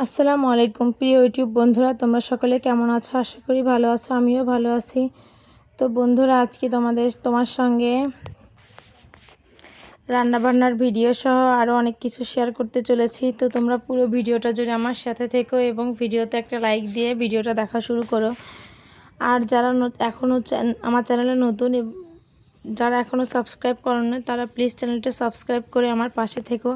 আসসালামু আলাইকুম প্রিয় ইউটিউব বন্ধুরা, তোমরা সকলে কেমন আছো? আশা করি ভালো আছো, আমিও ভালো আছি। তো বন্ধুরা, আজকে তোমার সঙ্গে রান্নাবান্নার ভিডিও সহ আরও অনেক কিছু শেয়ার করতে চলেছি। তো তোমরা পুরো ভিডিওটা জুড়ে আমার সাথে থেকো এবং ভিডিওতে একটা লাইক দিয়ে ভিডিওটা দেখা শুরু করো। আর যারা এখনও আমার চ্যানেলে নতুন, যারা এখনও সাবস্ক্রাইব করেনি তারা প্লিজ চ্যানেলটা সাবস্ক্রাইব করে আমার পাশে থেকো।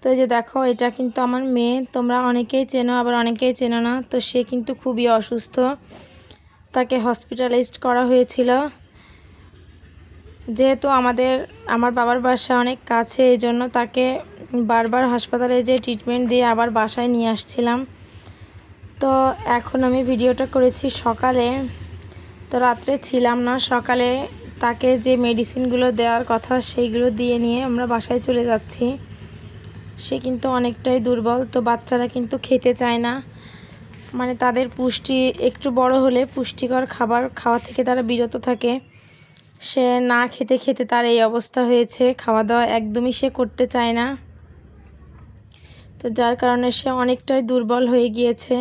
তো এই যে দেখো, এটা কিন্তু আমার মেয়ে, তোমরা অনেকেই চেনো আবার অনেকেই চেনো না। তো সে কিন্তু খুবই অসুস্থ, তাকে হসপিটালাইজড করা হয়েছিল। যেহেতু আমার বাবার বাসা অনেক কাছে, এই জন্য তাকে বারবার হাসপাতালে যে ট্রিটমেন্ট দিয়ে আবার বাসায় নিয়ে আসছিলাম। তো এখন আমি ভিডিওটা করেছি সকালে, তো রাত্রে ছিলাম না। সকালে তাকে যে মেডিসিনগুলো দেওয়ার কথা সেইগুলো দিয়ে নিয়ে আমরা বাসায় চলে যাচ্ছি। সে কিন্তু অনেকটাই দুর্বল, তো বাচ্চারা কিন্তু খেতে চায় না, মানে তাদের পুষ্টি একটু বড় হলে পুষ্টিকর খাবার খাওয়া থেকে তারা বিরত থাকে। সে না খেতে খেতে তার এই অবস্থা হয়েছে, খাওয়া দাওয়া একদমই সে করতে চায় না। তো যার কারণে সে অনেকটাই দুর্বল হয়ে গিয়েছে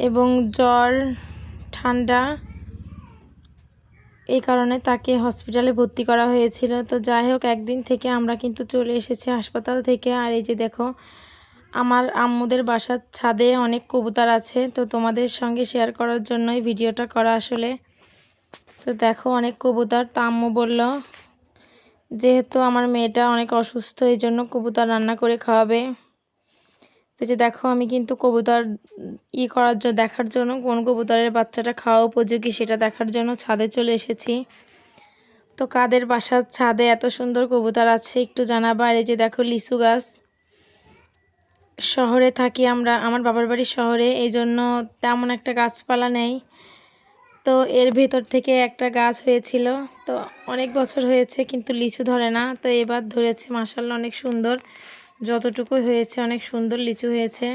এবং জ্বর ঠান্ডা, এই কারণে তাকে হসপিটালে ভর্তি করা হয়েছিল। তো যাই হোক, একদিন থেকে আমরা কিন্তু চলে এসেছি হাসপাতাল থেকে। আর এই যে দেখো, আমার আম্মুদের বাসার ছাদে অনেক কবুতর আছে, তো তোমাদের সঙ্গে শেয়ার করার জন্যই ভিডিওটা করা আসলে। তো দেখো অনেক কবুতর। তো আম্মু বলল যেহেতু আমার মেয়েটা অনেক অসুস্থ, এই জন্য কবুতর রান্না করে খাওয়াবে। তো যে দেখো, আমি কিন্তু কবুতর দেখার জন্য কোন কবুতরের বাচ্চাটা খাওয়া উপযোগী সেটা দেখার জন্য ছাদে চলে এসেছি। তো কাদের বাসার ছাদে এত সুন্দর কবুতর আছে একটু জানাবা। আর এই যে দেখো লিচু গাছ, শহরে থাকি আমরা, আমার বাবার বাড়ি শহরে, এই জন্য তেমন একটা গাছপালা নেই। তো এর ভেতর থেকে একটা গাছ হয়েছিল, তো অনেক বছর হয়েছে কিন্তু লিচু ধরে না। তো এবার ধরেছে, মাশাআল্লাহ অনেক সুন্দর, যতটুকু হয়েছে অনেক সুন্দর লিচু হয়েছে।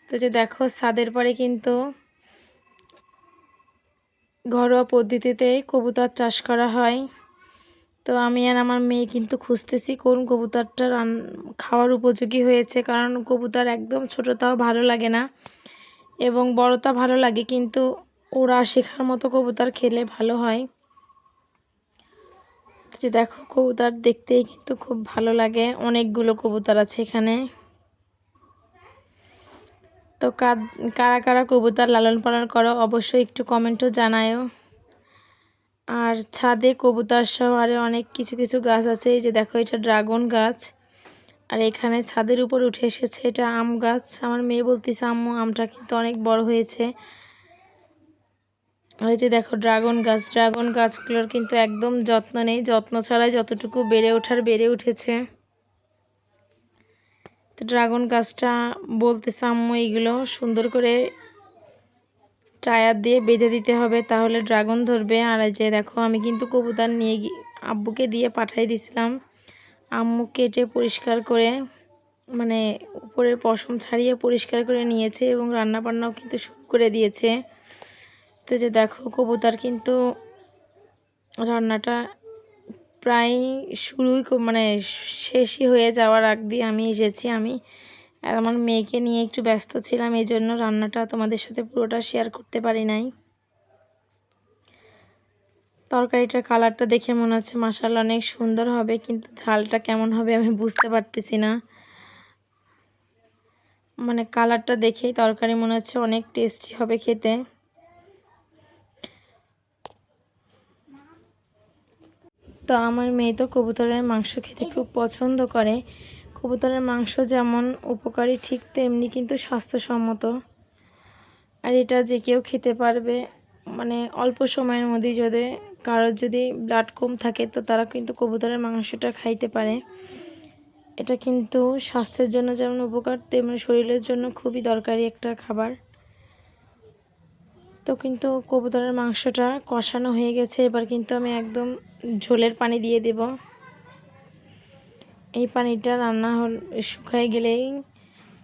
তো যে দেখো, ছাদের পরে কিন্তু ঘরোয়া পদ্ধতিতেই কবুতর চাষ করা হয়। তো আমি আর আমার মেয়ে কিন্তু খুঁজতেছি কোন কবুতরটা খাওয়ার উপযোগী হয়েছে, কারণ কবুতর একদম ছোটটাও ভালো লাগে না এবং বড়টা ভালো লাগে, কিন্তু ওরা শেখার মতো কবুতর খেলে ভালো হয়। যে দেখো, কবুতর দেখতেই কিন্তু খুব ভালো লাগে, অনেকগুলো কবুতর আছে এখানে। তো কারা কারা কবুতর লালন পালন করো অবশ্যই একটু কমেন্টও জানায়ও। আর ছাদে কবুতর সহ আরও অনেক কিছু কিছু গাছ আছে। এই যে দেখো, এটা ড্রাগন গাছ। আর এখানে ছাদের উপর উঠে এসেছে, এটা আম গাছ। আমার মেয়ে বলতেছে আম্মু আমটা কিন্তু অনেক বড় হয়েছে। আর এই যে দেখো ড্রাগন গাছগুলোর কিন্তু একদম যত্ন নেই, যত্ন ছাড়াই যতটুকু বেড়ে উঠেছে। তো ড্রাগন গাছটা বলতেছে আম্মু এইগুলো সুন্দর করে টায়ার দিয়ে বেঁধে দিতে হবে, তাহলে ড্রাগন ধরবে। আর এই যে দেখো, আমি কিন্তু কবুতর নিয়ে আব্বুকে দিয়ে পাঠিয়ে দিয়েছিলাম। আম্মু কেটে পরিষ্কার করে, মানে উপরের পশম ছাড়িয়ে পরিষ্কার করে নিয়েছে এবং রান্না বান্নাও কিন্তু শুরু করে দিয়েছে। তো যে দেখো, কবুতর কিন্তু রান্নাটা প্রায় মানে শেষই হয়ে যাওয়ার আগ দিয়ে আমি এসেছি। আমি আর আমার মেয়েকে নিয়ে একটু ব্যস্ত ছিলাম, এই জন্য রান্নাটা তোমাদের সাথে পুরোটা শেয়ার করতে পারি নাই। তরকারিটার কালারটা দেখে মনে হচ্ছে মাশাআল্লাহ অনেক সুন্দর হবে, কিন্তু ঝালটা কেমন হবে আমি বুঝতে পারতেছি না। মানে কালারটা দেখেই তরকারি মনে হচ্ছে অনেক টেস্টি হবে খেতে। তো আমার মেয়ে তো কবুতরের মাংস খেতে খুব পছন্দ করে। কবুতরের মাংস যেমন উপকারী, ঠিক তেমনি কিন্তু স্বাস্থ্যসম্মত। আর এটা যে কেউ খেতে পারবে, মানে অল্প সময়ের মধ্যে কারোর যদি ব্লাড কম থাকে তো তারা কিন্তু কবুতরের মাংসটা খাইতে পারে। এটা কিন্তু স্বাস্থ্যের জন্য যেমন উপকার, তেমনি শরীরের জন্য খুবই দরকারি একটা খাবার। তো কিন্তু কবুতরের মাংসটা কষানো হয়ে গেছে, এবার কিন্তু আমি একদম ঝোলের পানি দিয়ে দেব। এই পানিটা শুকায় গেলেই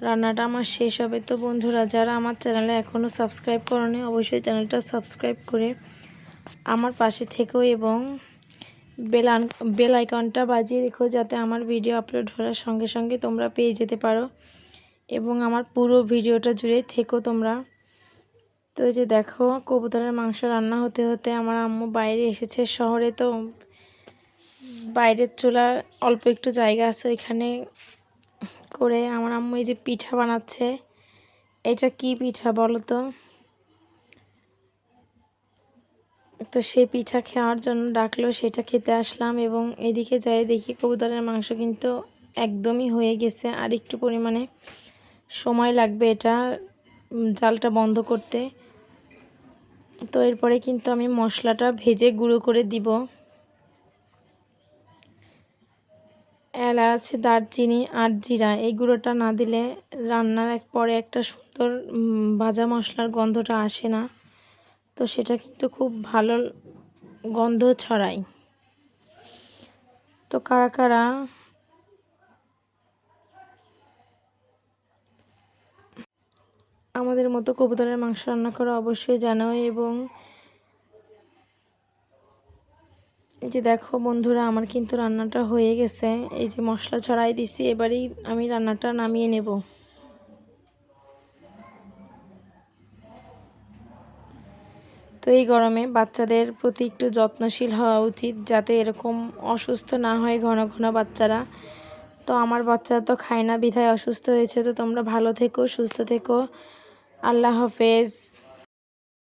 রান্নাটা আমার শেষ হবে। তো বন্ধুরা, যারা আমার চ্যানেলে এখনও সাবস্ক্রাইব করোনি অবশ্যই চ্যানেলটা সাবস্ক্রাইব করে আমার পাশে থেকো এবং বেল আইকনটা বাজিয়ে রেখো, যাতে আমার ভিডিও আপলোড হওয়ার সঙ্গে সঙ্গে তোমরা পেয়ে যেতে পারো। এবং আমার পুরো ভিডিওটা জুড়ে থেকো তোমরা। তো এই যে দেখো কবুতরের মাংস রান্না হতে হতে আমার আম্মু বাইরে এসেছে। শহরে তো বাইরের চুলা অল্প একটু জায়গা আছে, ওইখানে করে আমার আম্মু এই যে পিঠা বানাচ্ছে। এটা কি পিঠা বলো তো? তো সেই পিঠা খাওয়ার জন্য ডাকলো, সেটা খেতে আসলাম এবং এদিকে যাই দেখি কবুতরের মাংস কিন্তু একদমই হয়ে গেছে। আর একটু পরিমাণে সময় লাগবে এটা জালটা বন্ধ করতে। তো এরপরে কিন্তু আমি মশলাটা ভেজে গুঁড়ো করে দিব। এলাচ, দারচিনি আর জিরা, এই গুঁড়োটা না দিলে রান্নার পরে একটা সুন্দর ভাজা মশলার গন্ধটা আসে না। তো সেটা কিন্তু খুব ভালো গন্ধ ছড়ায়। তো কারা কারা আমাদের মতো কবুতরের মাংস রান্না করা অবশ্যই জানো। এবং এই যে দেখো বন্ধুরা, আমার কিন্তু রান্নাটা হয়ে গেছে। এই যে মশলা ছড়াই দিছি, এবারেই আমি রান্নাটা নামিয়ে নেব। তো এই গরমে বাচ্চাদের প্রতি একটু যত্নশীল হওয়া উচিত, যাতে এরকম অসুস্থ না হয় ঘন ঘন বাচ্চারা। তো আমার বাচ্চা তো খায় না বিধায় অসুস্থ হয়েছে। তো তোমরা ভালো থেকো, সুস্থ থেকো। আল্লাহ হাফেজ।